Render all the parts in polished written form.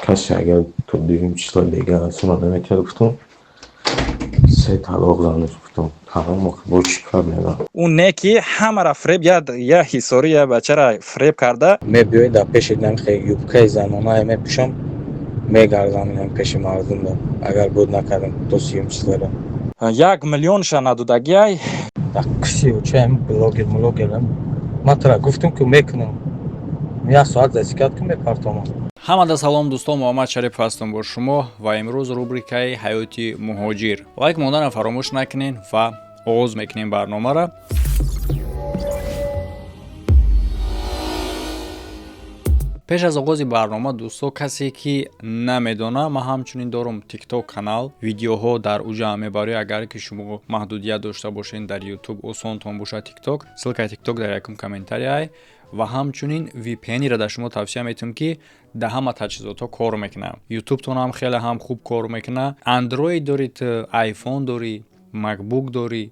کسی اگر تو دیویم числа دیگه اصلا نمیتونه گفتم سه طلاق زنش گفتم تمام با چی کار میدم اون نیکی همه را فریب یا حساری یا بچه را فریب کرده. می‌بیاید در پیش نمیخوای یوبکه زنانه میپوشم میگردم پیش مردم رو. اگر بود نکردم تو سیم چیزا 1,000,000 شا ندودگی ای. так кси уча ам блогер ман тара гуфтам ки мекунам 1 соат засикат ки мепартомам. ҳамада салом дӯстон, муҳаммад шарипов ҳастам бо шумо ва имрӯз рубрикаи ҳаёти муҳоҷир. лайк мондана фаромӯш накунед ва оғоз мекунем барномаро. пеш аз оғози барнома дӯсто, касе ки намедона, ман ҳамчунин дорам тикток канал, видеоҳо дар уҷа мебарӣ. агар ки шумо маҳдудият дошта бошед дар ютуб, осонтон бошад тикток, ссилкаи тикток дар якум комментария ва ҳамчунин VPN-ира дар шумо тавсия метавонам ки дар ҳама таҷҳизотҳо кор мекунад. ютубтон ҳам хеле ҳам хуб кор мекунад. Android дорид, iPhone дорӣ, MacBook дорӣ,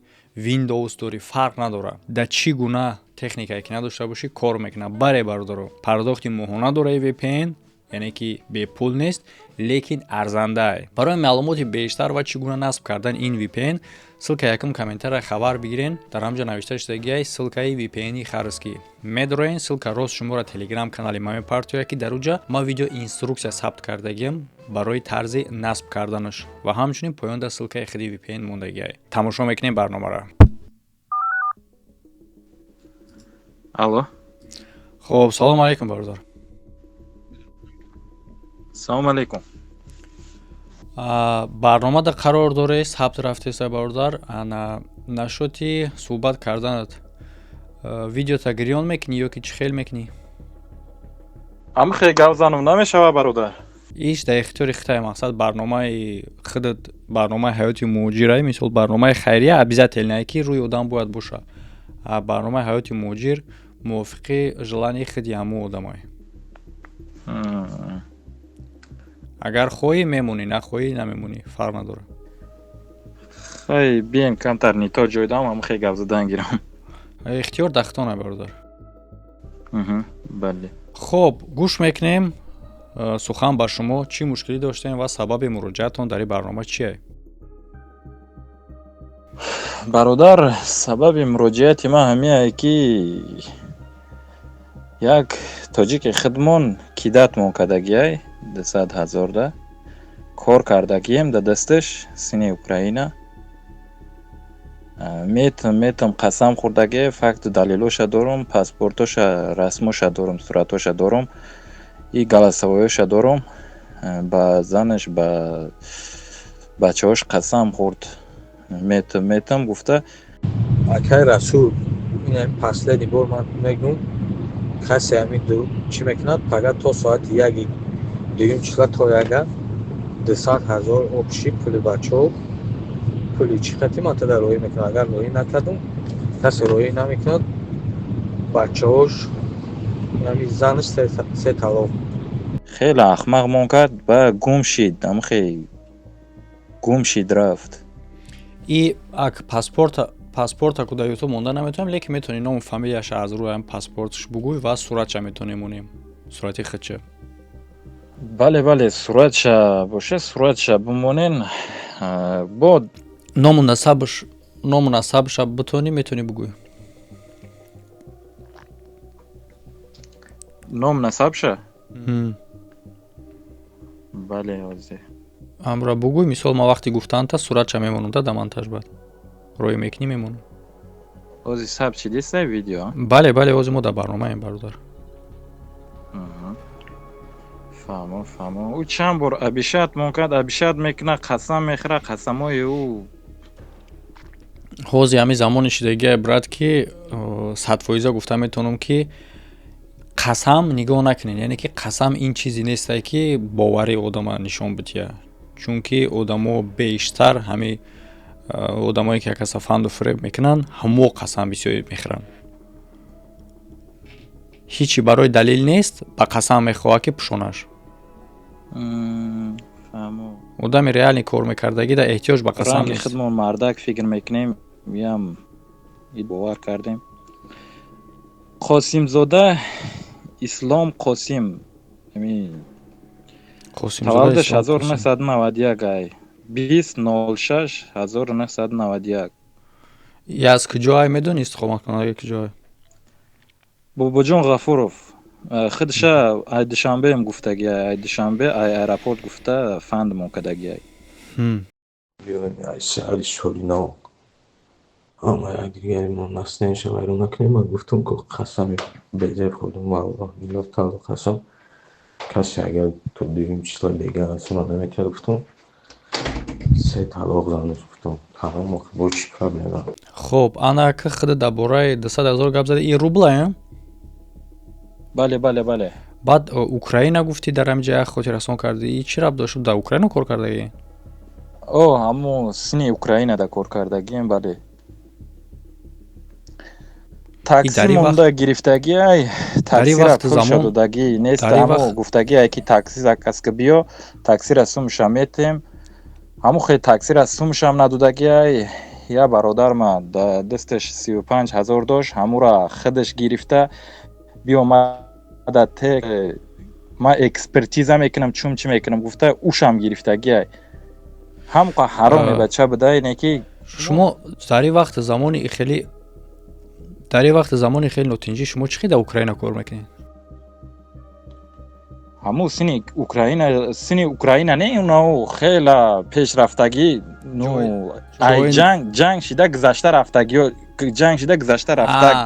Windows дорӣ, фарқ надорад. дар чӣ гуна техникае ки надошта бошӣ кор мекунад. Баре бародаро, пардохти моҳона дорад VPN, яъне ки бепул нест, лекин арзандае. барои маълумоти бештар ва чӣ гуна насб кардан ин VPN, ссилкаи якум комментария хабар бигирен. дар ҳамҷо навишта шудагиай ссилкаи VPN-и харски медорен. ссилка рост шуморо телеграм канали ма мепартоя ки дар уҷа ма видео инструксия сабт кардагиам барои тарзи насб карданаш ва ҳамчунин поёнда ссилкаи худи VPN мондагиай. тамошо мекунем барномаро. Алло. Хуб, салом алейкум бародар. Салом алейкум. барномада қарор доред, сабт рафтеса бародар, нашоти суҳбат карданат видеота гирён мекунӣ ё ки чӣ хел мекунӣ? Амхе гап занам намешава бародар. иш дар ихтиёри хитай. мақсад барномаи худат, барномаи ҳаёти муҳоҷирай, мисол барномаи хайрия обязательно ки рӯи одам бояд боша. барномаи ҳаёти муҳоҷир мувофиқи желанияи худи ҳамаи одамай. агар хоҳӣ мемонӣ, нахоҳӣ намемонӣ, фарқ надорад. Хай бием камтар нито ҷойдам, амхе гап задан гирам. ихтиёр дахтона бародар. Бале. хуб, гӯш мекунем. сухан ба шумо. чӣ мушкилӣ доштем ва сабаби муроҷиатон дар ин барнома чие? Бародар, сабаби муроҷиати ман ҳамиае ки як тоҷики худмон кидатмон кардагиай 200,000 да кор кардагием да дасташ сини Украина. метам қасам хӯрдагие, факту далилоша дорам, паспортоша, расмоша дорам, суратоша дорам, и галасовоёша дорам. ба занаш, ба бачаҳош қасам хӯрд. метам гуфта акай расул ин последний бор ман мегум касе ҳамин чӣ мекунад фақат то соати 1 числа то яга 200,000 обши пули бачаҳо пули чӣ қати ман тада роҳӣ мекунад. агар роҳӣ накардам, касе роҳӣ намекунад, бачаҳош ҳамин занаш се талоқ. хеле ахмақ мон кард, ба гум шид, амхе гум шид рафт. и ак паспорта ку дар ютуб монда наметавонем, лекин метавонем ному фамилияша аз рӯи паспортш бугӯй ва суратша метавонем монем. сурати худша. бале, суратша боше, суратша бимонен. бо ному насабша битонӣ метавонӣ бугӯй. ном насабша? бале, ҳозир амра бугӯй. мисол ма вақти гуфтаанта суратша мемонам да монтаж бад. роҳӣ мекунӣ мемонам. ҳозир саб чидиста видео? бале, ҳозир мо дар барномаем бародар. фаҳмо. ӯ чанд бор абишат мон кард, абишат мекуна, қасам мехӯрад, қасамои ӯ ҳозир ҳамин замони шидагиай брат ки 100% гуфта метавонам ки қасам нигоҳ накунед. яъне ки қасам ин чизе нестай ки бовари одама нишон бития. чунки одамо бештар ҳамин одамое ки якаса фанду фиреб мекунанд, ҳамо қасам бисёр мехӯранд. ҳичи барои далил нест, ба қасам мехоҳад ки пушонаш. одами реални кор мекардагӣ да эҳтиёҷ ба қасам ранги нест. худмон мардак фикр мекунем, ям бовар кардем. қосимзода Ислом Қосим. қосимзода тавалдаш Ислом Қосим. 1991 ай 20/06/1991 аз куҷоай медони истиқомат кунад куҷоай? бобоҷон ғафуров худша ай душанбеам гуфтаги ай душанбе ай аэропорт гуфта фанд мокадагиай Ай шаҳри шолино ама як дигар мо наснеша вайрон накунем. Ман гуфтам ки қасами беҷай хӯрдам валлоҳ билlah таъла қасам касе агар то 2 числа бега расона наметиҳад гуфтам се талоқ занаш гуфтам тамом охир бо чӣ кар мега. хуб ана ки худа дар бораи 200 000 гап зада ин рубла бале бале бале баъд Украина гуфтӣ дар ҳамин ҷая хотир расон кардӣ чӣ рабт дошт дар Украина кор кардагӣ? ҳамун сини Украинада кор кардагием бале такси монда гирифтагӣ ай таксира пулша додагӣ нест ҳамун гуфтагӣ ай ки такси заказ ки биё таксира сумша метем ҳамун хе таксира сумшам надодагӣ ай я бародарма дасташ 35 000 дошт ҳамура худаш гирифта биёмада те ма экспертиза мекунам чум чӣ мекунам гуфта ушам гирифтагӣ ай ҳамқа ҳароми бача буда ине ки шумо дар ин вақти замони хеле нотинҷӣ шумо чӣ дар Украина кор мекунед? ҳамун сини Украина не унао хела пешрафтагӣ ай ҷанг шида гузашта рафтагӣ ҷанг шида гузашта рафтаг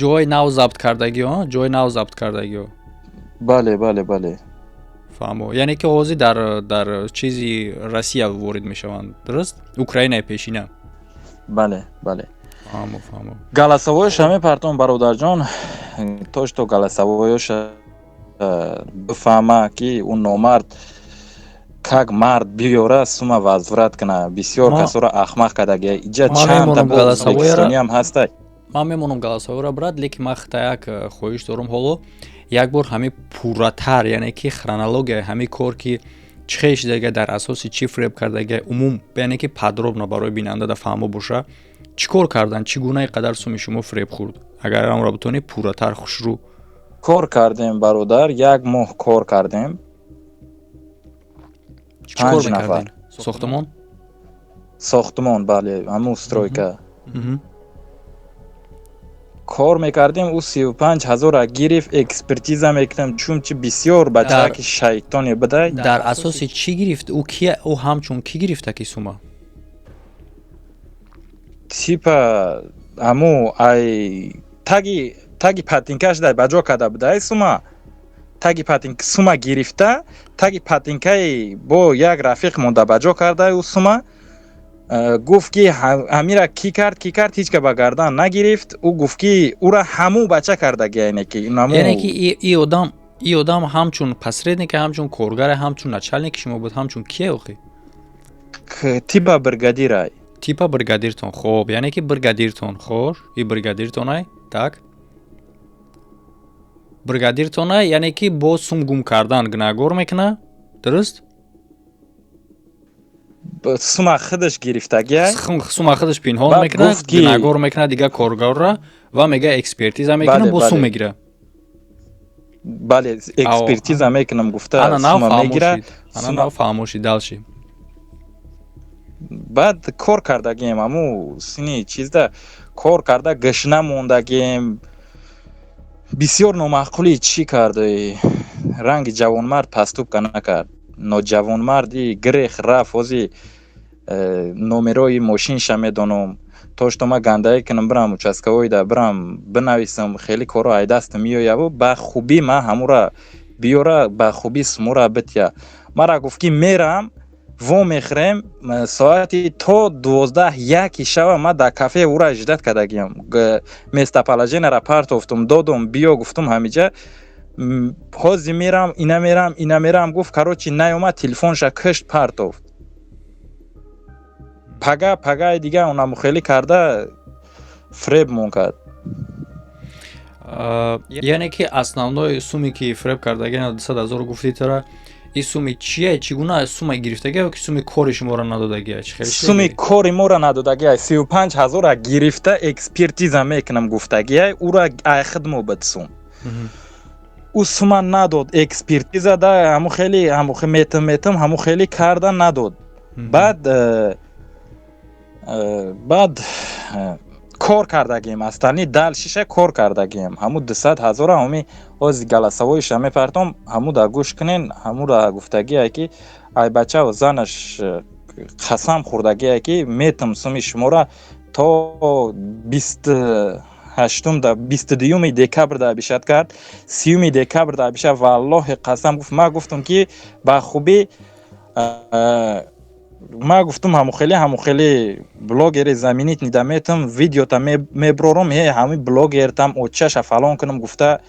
ҷои нав забт кардагӣ ҷои нав забт кардагӣ бале бале бале фаҳмо яъне ки ҳозир дар чизи Россия ворид мешаванд дуруст? Украинаи пешина бале бале фаҳмо галасавоиша мепартон бародарҷон тош то галасавоиша бифаҳма ки он номард как мард биёра сума возврат кана бисёр касоро ахмақ кардагия иҷа чанда бозбекистониам ҳастай ман мемонам галасавоиро брат лекин ман хата як хоҳиш дорам ҳоло як бор ҳамин пурратар яъне ки хронология ҳамин кор ки чӣ хел шидагия дар асоси чӣ фреб кардагия умум яъне ки подробно барои бинанда да фаҳмо боша чӣ кор кардан чӣ гуна қадар суми шумо фреб хӯрд агар амро битонӣ пурратар хушрӯ кор кардем бародар як моҳ кор кардем чӣ кор мекардем сохтмон бале ҳамун стройка кор мекардем ӯ 35 000 гирифт экспертиза мекунем чунчи бисёр бачаки шайтоне бидай дар асоси чӣ гирифт ӯ ҳамчун кӣ гирифта ки сума типа ҳамун ай таги патинкаш дай баҷо карда будай сума таги патинка сума гирифта таги патинкаи бо як рафиқ монда баҷо карда ӯ сума гуфт ки амира ки кард ҳеҷ ка ба гардан нагирифт ӯ гуфт ки ӯра ҳамун бача кардагия яъне ки и одам ҳамчун посредник ҳамчун коргаре ҳамчун начальники шумо буд ҳамчун кие охи типа бригадирай типа бригадиртон хоб яъне ки бригадиртон хош и бригадиртонай так бригадиртонай яъне ки бо сум гум кардан гуногор мекуна дуруст сума худаш гирифтагия сума худаш пинҳон мекуна гуногор мекуна дигар коргорра ва мега экспертиза мекуна бо сум мегира бале экспертиза мекунам гуфта сума мегира ана нав фаҳмоши далши баъд кор кардагием ҳамун сини чизда кор карда гашна мондагием бисёр номаъқулӣ чӣ кард ранги ҷавонмард паступка накард ноҷавонмарди гирех рафт ҳозир номерои мошинша медонам тоштома гандае кунам бирам участкавоида бирам бинависам хеле коро айдаст меояву ба хубӣ ман ҳамура биёра ба хубӣ сумура битя мара гуфт ки мерам во мехӯрем соати то 12:01 шава ман дар кафе ӯра жидат кардагиям местоположенияро партофтум додум биё гуфтум ҳамиҷа ҳозир ина мерам гуфт короче наёмад телефонша кашт партофт пагаи дига онам хеле карда фреб мон кард яъне ки основной суми ки фреб кардагиан 200 000 гуфти тора ин суми чие чӣ гуна сума гирифтагия ки суми кори шуморо надодагия суми кори моро надодагия 35 000 гирифта экспертиза мекунам гуфтагия ура ай хидмо бит сум ӯ сума надод, экспертиза да ҳаму хеле метм ҳаму хеле карда надод. баъд кор кардагем, астани дал шиша кор кардагем. ҳаму 200,000 ҳами ози галасавоиша мепартом, ҳаму да гӯш кунен, ҳаму да гуфтагие ки ай бачао занаш қасам хӯрдагие ки метм суми шумора то 22 декабр да бишад кард, 30 декабр да биша. валлоҳи қасам гуфт, ма гуфтам ки ба хубӣ ма гуфтам ҳаму хеле блогери заминит нида метам видеота меброрам, ҳами блогертам очаша фалон кунам. гуфта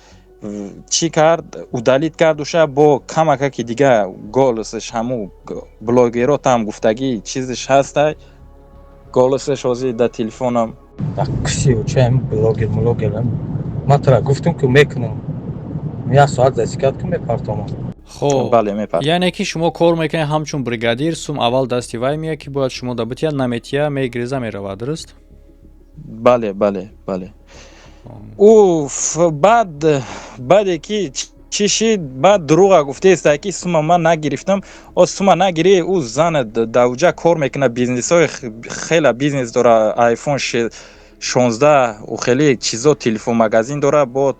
чӣ кард, удалит кард уша бо камака ки дига голосаш ҳаму блогеротам гуфтаги чизиш ҳастай, голосаш ҳозир да телефонам. киси очаем блогерам матра гуфтам ки мекунам 1 соат засикат ки мепартомам. хоб бале мепард. яъне ки шумо кор мекунед ҳамчун бригадир, сум аввал дасти вай меяд ки бояд шумо да бития наметия мегреза меравад, дуруст? бале. баъде ки чӣ шид, баъд дурӯға гуфтеста ки сума ман нагирифтам. сума нагири, ӯ зан давҷа кор мекуна, бизнесҳои хела бизнес дора, iPhone 16 ӯ хеле чизо, телефон магазин дора. бод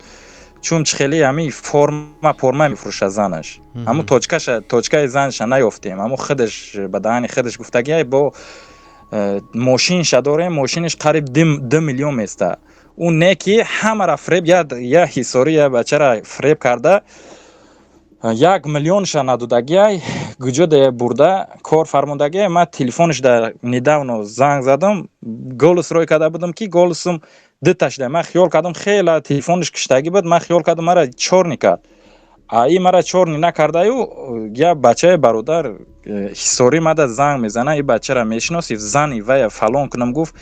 чун хеле ҳами форма мефурӯша занаш. ҳаму точкаи занша наёфтем. ҳаму худаш ба даҳани худаш гуфтаги бо мошинша дорем, мошиниш қариб 2 миллион места. ӯ не ки ҳамара фреб я ҳисори я бачара фреб карда 1 миллионша надодагиай гуҷода бурда кор фармондагиай. ма телефониш да недавно занг задам, голос рой карда будам ки голосум диташда. ма хиёл кардам хела телефониш киштаги буд, ма хиёл кардам мара чорни кард. аи мара чорни накардаю, я бачаи бародар ҳисори мада занг мезана, и бачара мешиноси зани вая фалон кунам. гуфт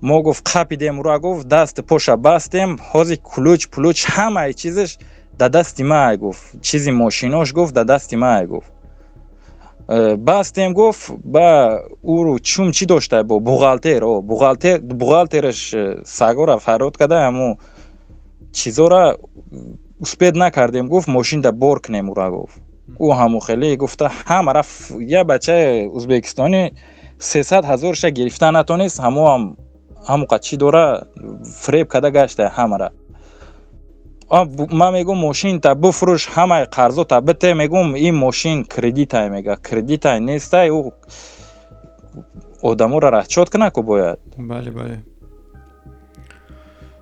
мо гуфт қапидем ура, гуфт даст поша бастем, ҳозир кулуч ҳамаи чизиш да дасти май. гуфт чизи мошинош гуфт да дасти май. гуфт бастем. гуфт ба ӯро чум чӣ дошта бо бухгалтераш сагора фарёд када ҳаму чизора успед накардем. гуфт мошин да бор кунем ура. гуфт ӯ ҳаму хеле гуфта ҳамара я бачаи ӯзбекистони 300,000ша гирифта натонист, ҳамуқа чӣ дора фреб када гашта ҳамара. ма мегум мошин та буфурӯш, ҳамаи қарзота бите. мегум ин мошин кредитай, мега кредитай нестай, ӯ одамора расчёт куна ку бояд. бале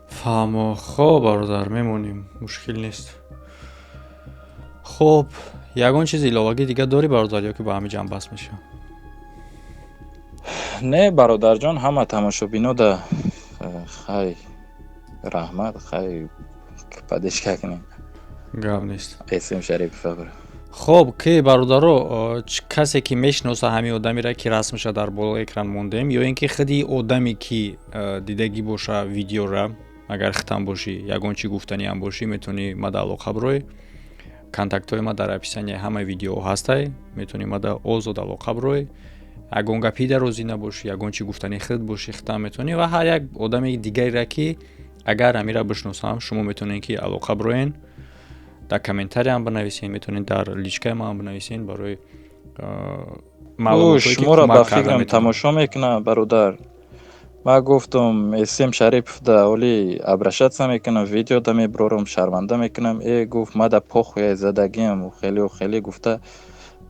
фаҳмо. хоб бародар, мемонем, мушкил нест. хоб ягон чизи иловагӣ дига дорӣ бародар, ё ки ба ҳамин ҷамъ бас мешавам? не бародарҷон, ҳама тамошобино да хай раҳмат, хай падишка кунем. гап нест. эсем шарипов абр. хоб ки бародаро касе ки мешиноса ҳамин одамиро ки расмаша дар болои экран мондем, ё ин ки худи одаме ки дидагӣ боша видеора, агар хитам бошӣ, ягон чӣ гуфтаниам бошӣ, метавонӣ мада алоқа бирой. контактҳои ма дар описанияи ҳамаи видео ҳастай, метавонӣ мада озод алоқа бирой. ягон гапи дарозӣ набошӣ, ягон чӣ гуфтани худ бошӣ, хитам метавонӣ. ва ҳар як одами дигареро ки агар амира бишносам, шумо метавонед ки алоқа бироен, дар комментариям бинависен, метавонед дар личкаи ман бинависен барои маълумотое ки шуморо ба кӯмак карда фикрам метавонам. тамошо мекунам бародар. ма гуфтам эсем шарипов да оли абрашатса мекунам, видеода меброрам, шарманда мекунам. гуфт ма да похуя задагиам, хеле гуфта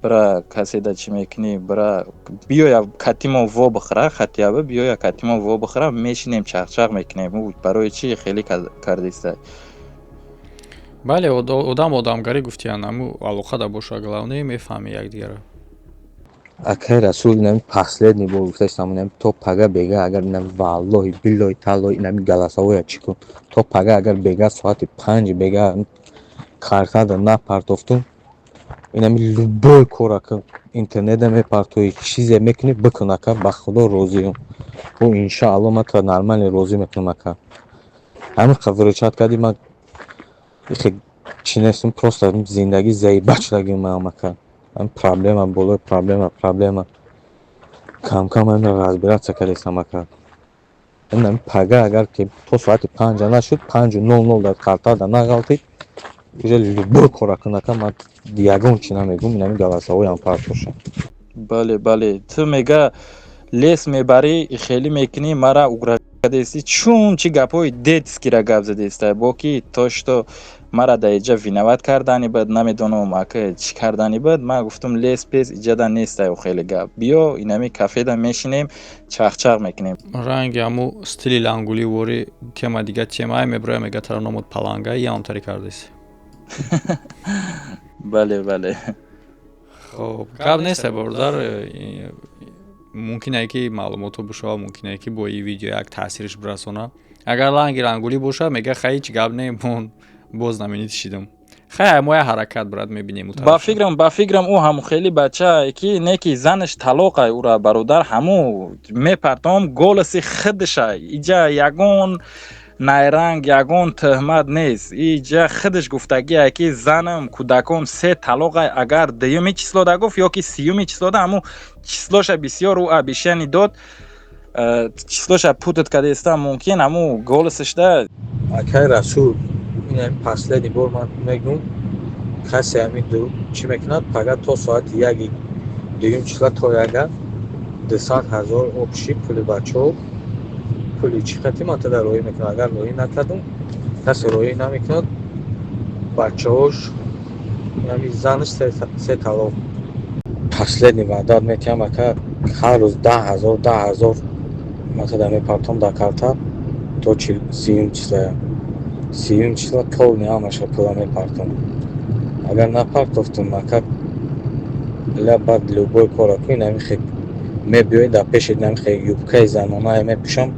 бра касе да чӣ мекунӣ, бра биёя катимо во бихӯра, хатияба биёя катимо во бихӯра, мешинем чахчах мекунем. барои чӣ хеле кардиста? бале, одамгарӣ гуфтиян, ҳаму алоқа да боша, главное мефаҳми якдигарро. акай расул инам последний бор гуфтаистам, инам то пага бега агар инам валлоҳи биллоҳи таллоҳи инам галасавоя чикун то пага агар бега соати 5 бега картада напартофтум, инам любой корака интернета мепартои чизе мекунӣ бикун ака, ба худо розиам. ӯ иншаалло ма ка нормале розӣ мекунам ака. ҳамин қавричат кади ма чӣ нестум, просто зиндагӣ заибач дагим маам ака. проблема болои проблема кам ам разбираться кардистам ака. инам пага агар ки то соати 5 нашуд, 5:00 дар картада нағалтид, уже любой корака накам ман ягон чи намегум инами галасаҳоям парк бошад. бале бале ту мега лес мебарӣ хелӣ мекунӣ мара уградеси чун чи гапҳои детскира гап задеста боки то что мара да иҷа виноват кардани бад намедонам ака чӣ кардани бад ман гуфтам лес пес иҷада нестаю хеле гап биё инами кафеда мешинем чахчах мекунем ранги аму стили лангуливори тема дига темае меброя мега тараномот паланга я он тари кардес. бале бале хоб гап неста бордар мумкин ки маълумото бошава мумкин ки бо ин видео як таъсириш бирасона агар ланги рангулӣ боша мега хай ҳеҷ гап не мон боз наменитишидам хай мо я ҳаракат брат мебинем ба фикрам ӯ ҳамун хели бача ки не ки занаш талоқай ура бародар ҳамун мепартом голоси худша иҷа ягон найранг ягон тӯҳмат нест иҷа худш гуфтагия ки занам кӯдаком се талоқай агар дуюми числода гуфт ё ки сеюми числода ҳамун числоша бисёр ӯ абишани дод числоша путат кадеста мумкин ҳамун голосашда акай расул инами последни бор ман мегум касе ҳамин чӣ мекунад фақат то соати яги дуюм числа то яга 200,000 обши пули бачаҳо пули чӣ қати ман тада роӣ мекунад агар роӣ накардам касе роӣ намекунад бачаҳош инами занаш се талоқ последни ваъдат метиҳам ака ҳар рӯз 10,000 ман тада мепартом дар калтар то 30 числа полни ҳамаша пула мепартом агар напартофтум ака бад любой кораку инами мебиёй дар пеши инами юбкаи занонае мепӯшам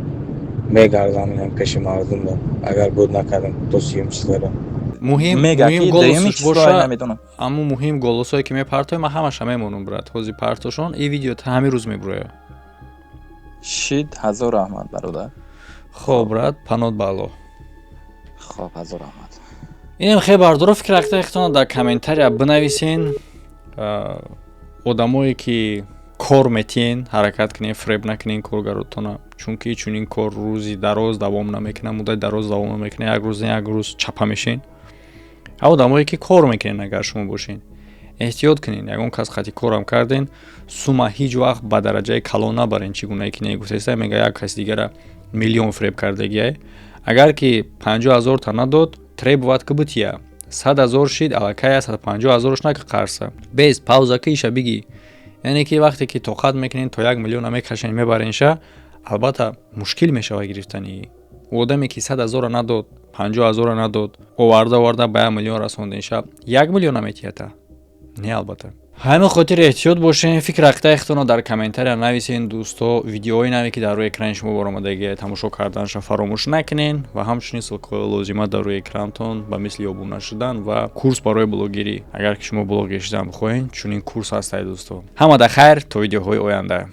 мегардам инами пеши мардум агар буд накардам то 30 числара муҳим голосш боша аммо муҳим голосое ки мепартоем ман ҳамаша мемонам брат ҳозир партошон ин видео ҳамин рӯз меброя шид ҳазор раҳмат бародар хоб брат панот баъло хоб ҳазор раҳмат инам хеле бардора фикр рахтаихтона дар комментария бинависен одамое ки кор метиҳен ҳаракат кунен фреб накунен коргаротона чунки чунин кор рӯзи дароз давом намекунад муддати дароз давом намекунад як рӯз чапа мешен одамое ки кор мекунен агар шумо бошен эҳтиёт кунен ягон кас хати корам карден сума ҳеҷ вақт ба дараҷаи калон набарен чӣ гуна ки негуфтеста мега як каси дигара миллион фреб кардагия агар ки 50,000 та надод требовад ки бутия 100,000 шид алакая 150,000 нак қарса без пауза ки иша биги яъне ки вақте ки тоқат мекунен то 1 миллион мекашен мебаренша албатта мушкил мешава гирифтани одаме ки 100,000 надод 50,000 надод оварда ба 1 миллион расонденша 1 миллион наметията не албатта ҳамин хотир эҳтиёт бошен фикр рахтаихтона дар комментария нависен дӯсто видеоҳои наве ки дар рӯи экрани шумо баромадагия тамошо карданашро фаромӯш накунен ва ҳамчунин силкҳои лозима дар рӯи экранатон ба мисли обуна шудан ва курс барои блогерӣ агар ки шумо блогер шудан бихоҳед чунин курс ҳастае дӯсто ҳамада хайр то видеоҳои оянда.